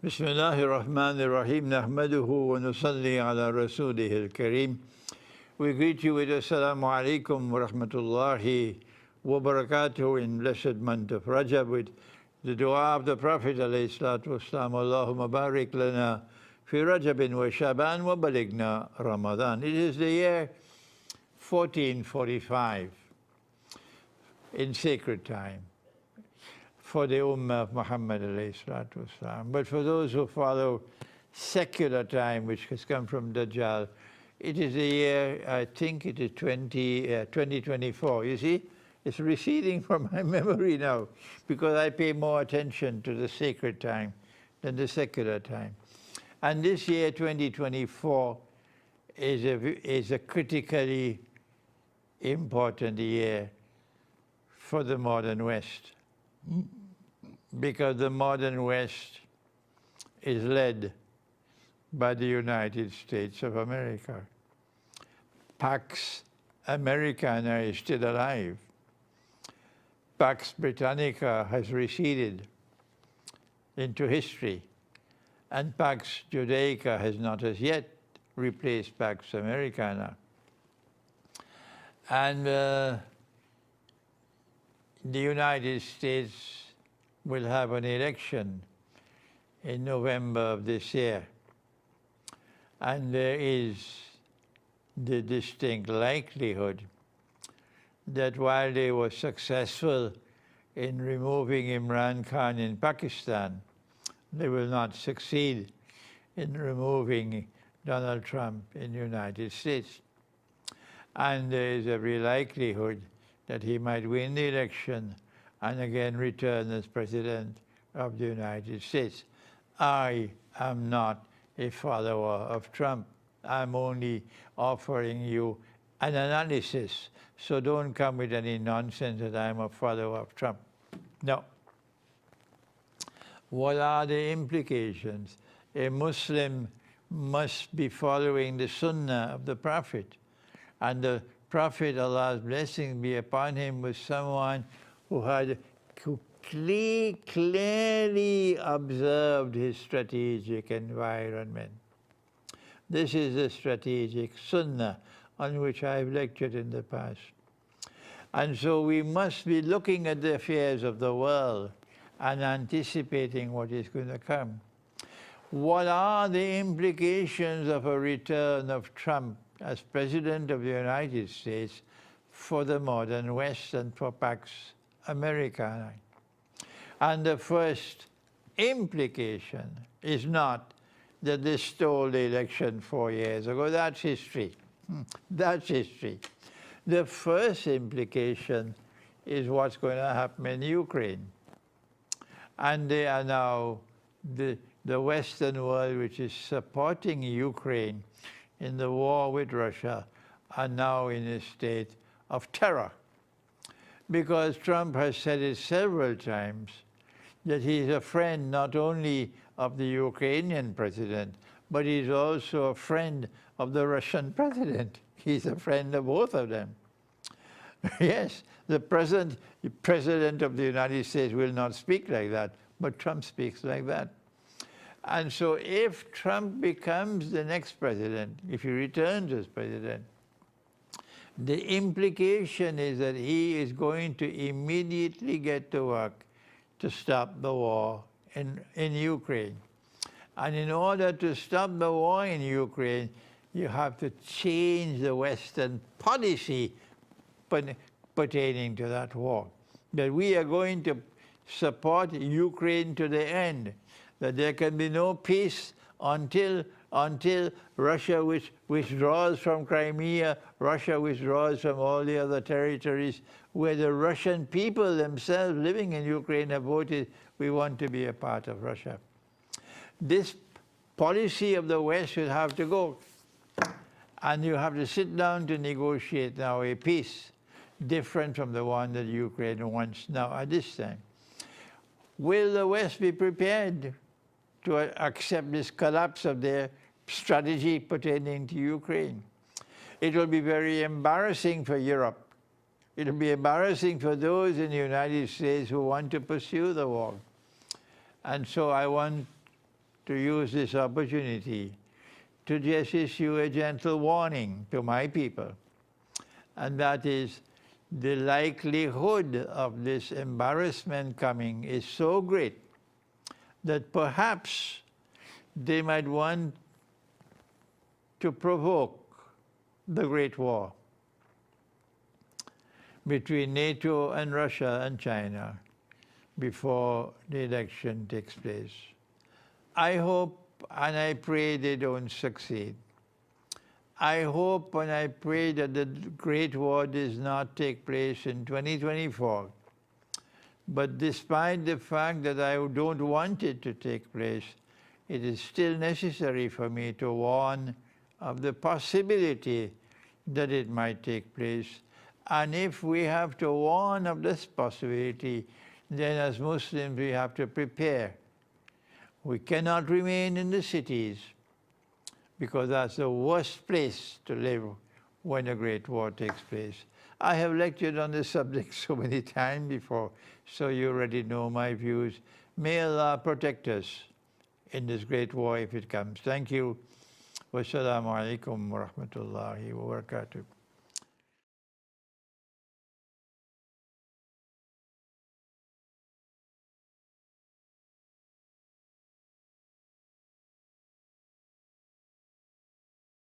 بسم الله الرحمن الرحيم نحمده ونصلي على رسوله الكريم. We greet you with Assalamu alaikum wa rahmatullahi wa barakatuh in blessed month of Rajab with the dua of the Prophet alayhi salatu wassalam. Allahumma barik lana fi Rajabin wa Shaban wa balighna Ramadan. It is the year 1445 in sacred time for the Ummah of Muhammad alayhi salatu wasalam. But for those who follow secular time, which has come from Dajjal, it is the year, I think it is 2024. You see, it's receding from my memory now because I pay more attention to the sacred time than the secular time. And this year, 2024, is a critically important year for the modern West, because the modern West is led by the United States of America. Pax Americana is still alive. Pax Britannica has receded into history, and Pax Judaica has not as yet replaced Pax Americana. And the United States will have an election in November of this year. And there is the distinct likelihood that while they were successful in removing Imran Khan in Pakistan, they will not succeed in removing Donald Trump in the United States. And there is every likelihood that he might win the election and again return as President of the United States. I am not a follower of Trump. I'm only offering you an analysis. So don't come with any nonsense that I'm a follower of Trump. No. What are the implications? A Muslim must be following the Sunnah of the Prophet. And the Prophet, Allah's blessing be upon him, was someone who clearly observed his strategic environment. This is the strategic Sunnah on which I've lectured in the past. And so we must be looking at the affairs of the world and anticipating what is going to come. What are the implications of a return of Trump as President of the United States for the modern West and for Pax Americana? And the first implication is not that they stole the election 4 years ago. That's history. That's history. The first implication is what's going to happen in Ukraine. And they are now, the Western world, which is supporting Ukraine in the war with Russia, are now in a state of terror. Because Trump has said it several times that he's a friend not only of the Ukrainian president, but he's also a friend of the Russian president. He's a friend of both of them. Yes, the president of the United States will not speak like that, but Trump speaks like that. And so if Trump becomes the next president, if he returns as president, the implication is that he is going to immediately get to work to stop the war in Ukraine. And in order to stop the war in Ukraine, you have to change the Western policy pertaining to that war. That we are going to support Ukraine to the end. That there can be no peace until Russia withdraws from Crimea, Russia withdraws from all the other territories where the Russian people themselves living in Ukraine have voted, we want to be a part of Russia. This policy of the West will have to go. And you have to sit down to negotiate now a peace different from the one that Ukraine wants now at this time. Will the West be prepared to accept this collapse of their strategy pertaining to Ukraine? It will be very embarrassing for Europe. It will be embarrassing for those in the United States who want to pursue the war. And so I want to use this opportunity to just issue a gentle warning to my people, and that is the likelihood of this embarrassment coming is so great that perhaps they might want to provoke the Great War between NATO and Russia and China before the election takes place. I hope and I pray they don't succeed. I hope and I pray that the Great War does not take place in 2024. But despite the fact that I don't want it to take place, it is still necessary for me to warn of the possibility that it might take place. And if we have to warn of this possibility, then as Muslims we have to prepare. We cannot remain in the cities because that's the worst place to live when a great war takes place. I have lectured on this subject so many times before, so you already know my views. May Allah protect us in this great war if it comes. Thank you. Wassalamu alaikum wa rahmatullahi wa barakatuh.